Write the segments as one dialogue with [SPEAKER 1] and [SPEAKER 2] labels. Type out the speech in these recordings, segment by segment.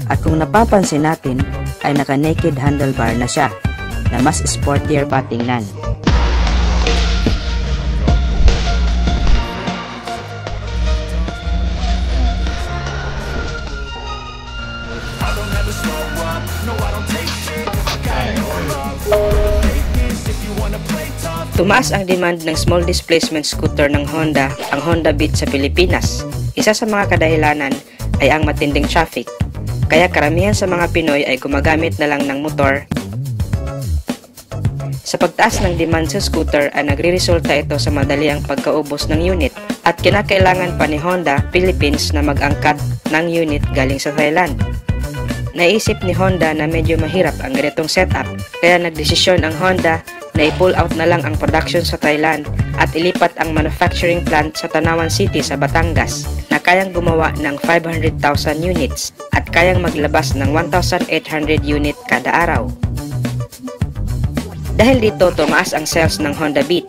[SPEAKER 1] At kung napapansin natin ay naka-naked handlebar na siya na mas sportier pa tingnan. Tumaas ang demand ng small displacement scooter ng Honda, ang Honda Beat sa Pilipinas. Isa sa mga kadahilanan ay ang matinding traffic. Kaya karamihan sa mga Pinoy ay gumagamit na lang ng motor. Sa pagtaas ng demand sa scooter ay nagre-resulta ito sa madali ang pagkaubos ng unit at kinakailangan pa ni Honda Philippines na mag-angkat ng unit galing sa Thailand. Naisip ni Honda na medyo mahirap ang ganitong setup kaya nagdesisyon ang Honda na i-pull out na lang ang production sa Thailand at ilipat ang manufacturing plant sa Tanawan City sa Batangas na kayang gumawa ng 500,000 units at kayang maglabas ng 1,800 unit kada araw. Dahil dito tumaas ang sales ng Honda Beat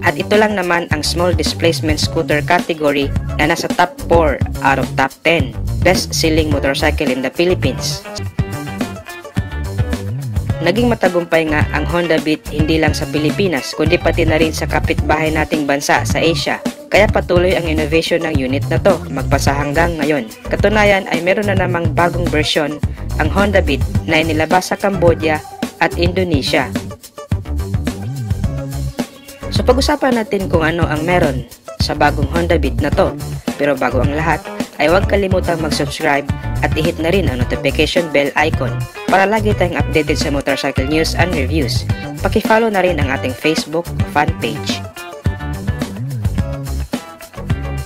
[SPEAKER 1] at ito lang naman ang small displacement scooter category na nasa top 4 out of top 10 best-selling motorcycle in the Philippines. Naging matagumpay nga ang Honda Beat hindi lang sa Pilipinas kundi pati na rin sa kapitbahay nating bansa sa Asia. Kaya patuloy ang innovation ng unit na to magpasa hanggang ngayon. Katunayan ay meron na namang bagong version ang Honda Beat na inilabas sa Cambodia at Indonesia. So pag-usapan natin kung ano ang meron sa bagong Honda Beat na to. Pero bago ang lahat ay huwag kalimutang mag-subscribe at i-hit na rin ang notification bell icon para lagi tayong updated sa motorcycle news and reviews. Paki-follow na rin ang ating Facebook fan page.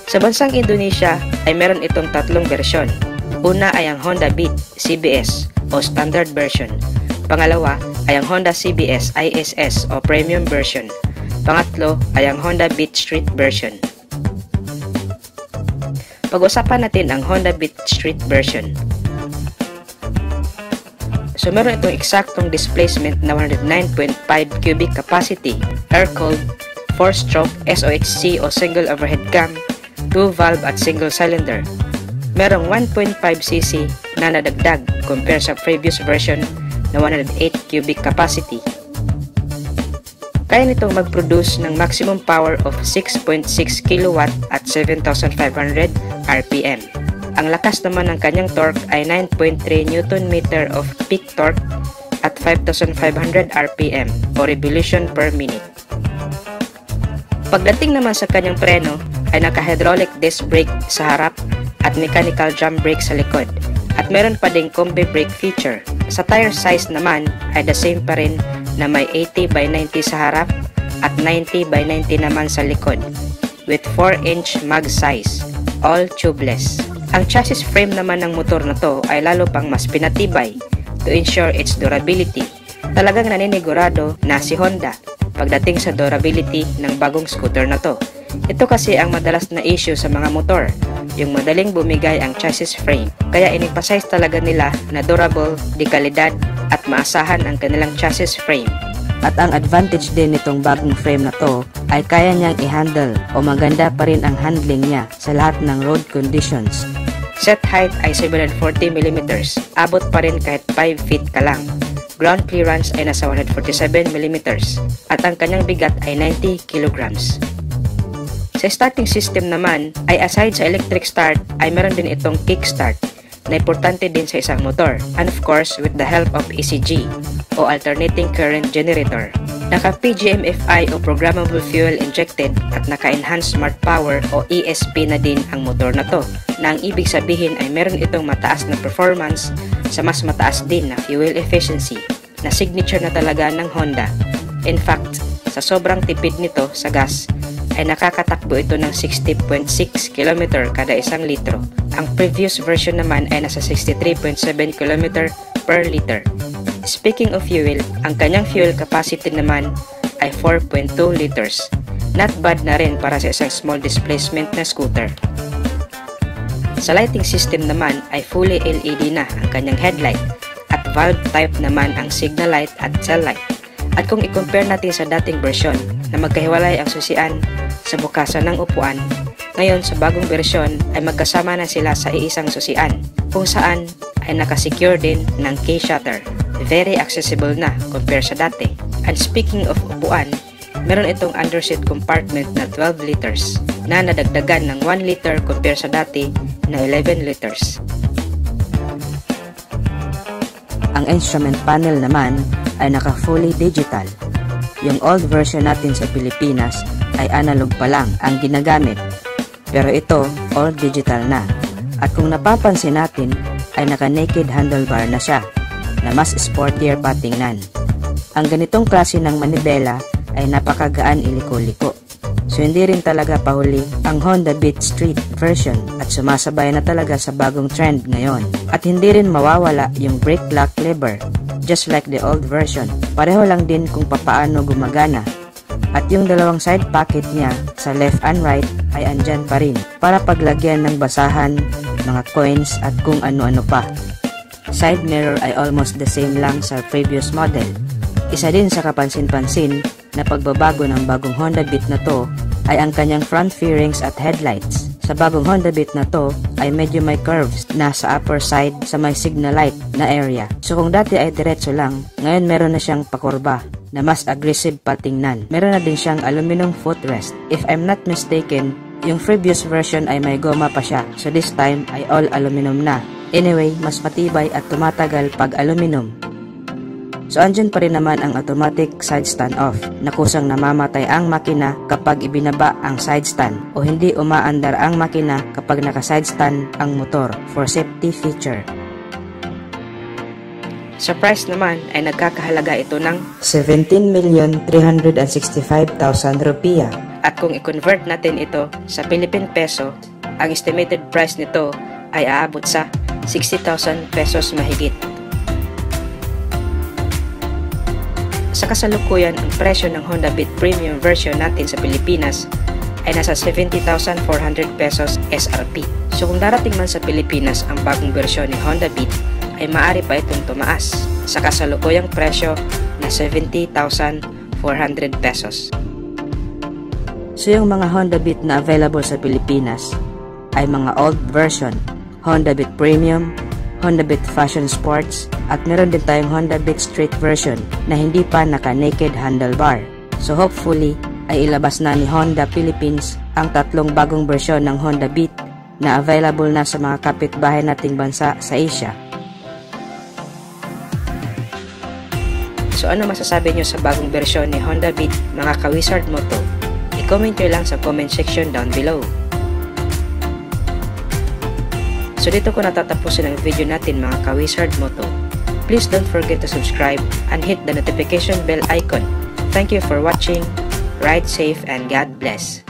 [SPEAKER 1] Sa bansang Indonesia ay meron itong tatlong bersyon. Una ay ang Honda Beat CBS o Standard version. Pangalawa ay ang Honda CBS ISS o Premium version. Pangatlo ay ang Honda Beat Street version. Pag-usapan natin ang Honda Beat Street version. So meron itong eksaktong displacement na 109.5 cubic capacity, air-cooled, 4-stroke SOHC o single overhead cam, 2-valve at single cylinder. Merong 1.5cc na nadagdag compare sa previous version na 108 cubic capacity. Kaya nitong mag-produce ng maximum power of 6.6 kW at 7,500 RPM. Ang lakas naman ng kanyang torque ay 9.3 Nm of peak torque at 5,500 RPM o revolution per minute. Pagdating naman sa kanyang preno ay naka-hydraulic disc brake sa harap at mechanical drum brake sa likod at meron pa ding combi brake feature. Sa tire size naman ay the same pa rin na may 80/90 sa harap at 90/90 naman sa likod with 4-inch mag size, all tubeless. Ang chassis frame naman ng motor na to ay lalo pang mas pinatibay to ensure its durability. Talagang naninigurado na si Honda pagdating sa durability ng bagong scooter na to. Ito kasi ang madalas na issue sa mga motor, yung madaling bumigay ang chassis frame. Kaya in-emphasize talaga nila na durable, de kalidad at maasahan ang kanilang chassis frame. At ang advantage din nitong bagong frame na to ay kaya niyang i-handle o maganda pa rin ang handling niya sa lahat ng road conditions. Set height ay 740mm, abot pa rin kahit 5 feet ka lang. Ground clearance ay nasa 147mm at ang kanyang bigat ay 90 kilograms. Sa starting system naman ay aside sa electric start ay meron din itong kickstart na importante din sa isang motor and of course with the help of ECG o alternating current generator. Naka-PGM-FI o programmable fuel injected at naka-enhanced smart power o ESP na din ang motor na to na ang ibig sabihin ay meron itong mataas na performance sa mas mataas din na fuel efficiency na signature na talaga ng Honda. In fact, sa sobrang tipid nito sa gas ay nakakatakbo ito ng 60.6 km kada isang litro. Ang previous version naman ay nasa 63.7 km per liter. Speaking of fuel, ang kanyang fuel capacity naman ay 4.2 liters. Not bad na rin para sa isang small displacement na scooter. Sa lighting system naman ay fully LED na ang kanyang headlight at valve type naman ang signal light at tail light. At kung i-compare natin sa dating version na magkahiwalay ang susian sa bukasan ng upuan, ngayon sa bagong bersyon ay magkasama na sila sa iisang susian kung saan ay nakasecure din ng key shutter. Very accessible na compare sa dati. And speaking of upuan, meron itong underseat compartment na 12 liters na nadagdagan ng 1 liter compare sa dati na 11 liters. Ang instrument panel naman ay naka-fully digital. Yung old version natin sa Pilipinas ay analog pa lang ang ginagamit, pero ito all digital na. At kung napapansin natin ay naka-naked handlebar na siya na mas sportier pa tingnan. Ang ganitong klase ng manibela ay napakagaan iliko-liko. So hindi rin talaga pahuli ang Honda Beat Street version at sumasabay na talaga sa bagong trend ngayon. At hindi rin mawawala yung brake lock lever, just like the old version. Pareho lang din kung papaano gumagana. At yung dalawang side pocket niya sa left and right ay andyan pa rin para paglagyan ng basahan, mga coins at kung ano-ano pa. Side mirror ay almost the same lang sa previous model. Isa din sa kapansin-pansin na pagbabago ng bagong Honda Beat na to ay ang kanyang front fairings at headlights. Sa bagong Honda Beat na to ay medyo may curves na sa upper side sa may signal light na area. So kung dati ay diretso lang, ngayon meron na siyang pakurba na mas aggressive pa tingnan. Meron na din siyang aluminum footrest. If I'm not mistaken, yung previous version ay may goma pa siya. So this time ay all aluminum na. Anyway, mas matibay at tumatagal pag aluminum. So andyan pa rin naman ang automatic side stand off na kusang namamatay ang makina kapag ibinaba ang side stand o hindi umaandar ang makina kapag naka-side stand ang motor for safety feature. Sa price naman ay nagkakahalaga ito ng 17,365,000 rupiah. At kung i-convert natin ito sa Philippine peso, ang estimated price nito ay aabot sa 60,000 pesos mahigit. Sa kasalukuyan, ang presyo ng Honda Beat Premium version natin sa Pilipinas ay nasa 70,400 pesos SRP. So kung darating man sa Pilipinas ang bagong bersyon ni Honda Beat, ay maaari pa itong tumaas sa kasalukuyang presyo na 70,400 pesos. So yung mga Honda Beat na available sa Pilipinas ay mga old version, Honda Beat Premium, Honda Beat Fashion Sports, at meron din tayong Honda Beat Street version na hindi pa naka-naked handlebar. So hopefully ay ilabas na ni Honda Philippines ang tatlong bagong bersyon ng Honda Beat na available na sa mga kapitbahay nating bansa sa Asia. So ano masasabi nyo sa bagong bersyon ni Honda Beat, mga ka-Wizard Moto? I-comment nyo lang sa comment section down below. So dito ko natatapusin ang video natin, mga ka-Wizard Moto. Please don't forget to subscribe and hit the notification bell icon. Thank you for watching. Ride safe and God bless.